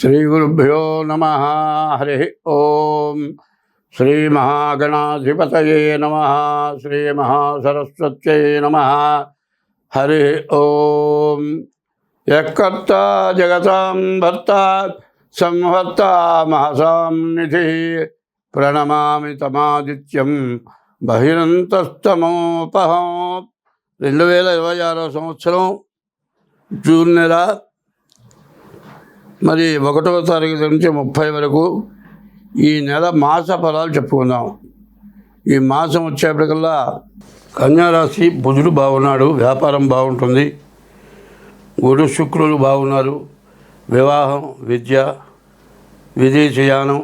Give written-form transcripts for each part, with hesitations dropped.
శ్రీగురుభ్యో నమః. హరి ఓం. శ్రీమహాగణాధిపతయే నమః. శ్రీమహాసరస్వత్యై నమః. హరి ఓం. యఃకర్త జగతాం భర్త సంహర్త మహసాం నిధి ప్రణమామి తమాదిత్యం బహిరంతస్తమోపహం. 2026 సంవత్సరం జూన్ నెల మరి 1వ తారీఖు నుంచి 30 వరకు ఈ నెల మాస ఫలాలు చెప్పుకుందాం. ఈ మాసం వచ్చేప్పటికల్లా కన్యారాశి బుధుడు బాగున్నాడు, వ్యాపారం బాగుంటుంది. గురు శుక్రులు బాగున్నారు, వివాహం, విద్య, విదేశయానం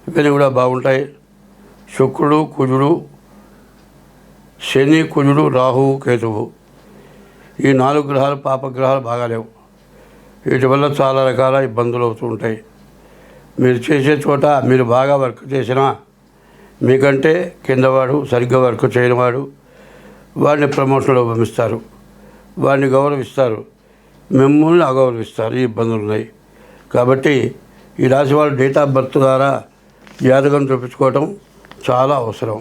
ఇవన్నీ కూడా బాగుంటాయి. శుక్రుడు, కుజుడు, శని, కుజుడు, రాహువు, కేతువు ఈ 4 గ్రహాలు పాపగ్రహాలు బాగాలేవు. వీటి వల్ల చాలా రకాల ఇబ్బందులు అవుతూ ఉంటాయి. మీరు చేసే చోట మీరు బాగా వర్క్ చేసినా మీకంటే కిందవాడు సరిగ్గా వర్క్ చేయనివాడు వాడిని ప్రమోషన్లో పంపిస్తారు, వాడిని గౌరవిస్తారు, మిమ్మల్ని అగౌరవిస్తారు. ఈ ఇబ్బందులు ఉన్నాయి. కాబట్టి ఈ రాశి వాళ్ళు డేట్ ఆఫ్ బర్త్ ద్వారా జాతకం చూపించుకోవటం చాలా అవసరం.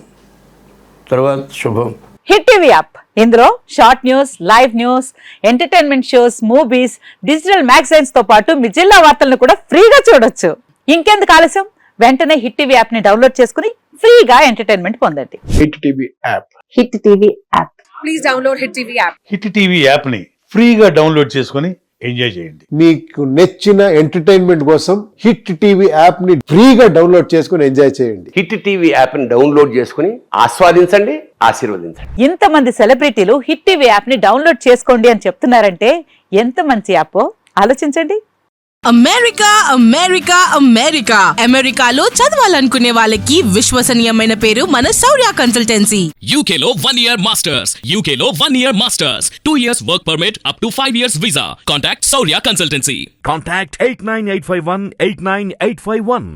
తర్వాత శుభం. హిట్ టీవీ యాప్, ఇందులో short news, live news, entertainment shows, movies, digital magazines తో పాటు మీ జిల్లా వార్తలను కూడా ఫ్రీగా చూడొచ్చు. ఇంకెందుకు ఆలస్యం, వెంటనే హిట్ టీవీ యాప్ ని డౌన్లోడ్ చేసుకుని ఫ్రీగా ఎంటర్టైన్మెంట్ పొందండి. Hit TV app. Hit TV app. Please download hit TV app. Hit TV app ని ఫ్రీగా డౌన్లోడ్ చేసుకొని ఎంజాయ్ చేయండి. మీకు నచ్చిన ఎంటర్టైన్మెంట్ కోసం హిట్ టీవీ యాప్ ని ఫ్రీగా డౌన్లోడ్ చేసుకుని ఎంజాయ్ చేయండి. హిట్ టీవీ యాప్ ని డౌన్లోడ్ చేసుకుని ఆస్వాదించండి, ఆశీర్వదించండి. ఇంతమంది సెలబ్రిటీలు హిట్ టీవీ యాప్ ని డౌన్లోడ్ చేసుకోండి అని చెప్తున్నారంటే ఎంత మంచి యాప్ ఆలోచించండి. అమెరికా అమెరికా అమెరికా అమెరికాలో చదవాలనుకునే వాళ్ళకి విశ్వసనీయమైన పేరు మన శౌర్య కన్సల్టెన్సీ. UK లో 1 year masters, UK లో 1 year masters, 2 years work permit up to 5 years visa. Contact Saurya Consultancy. Contact 89851 89851.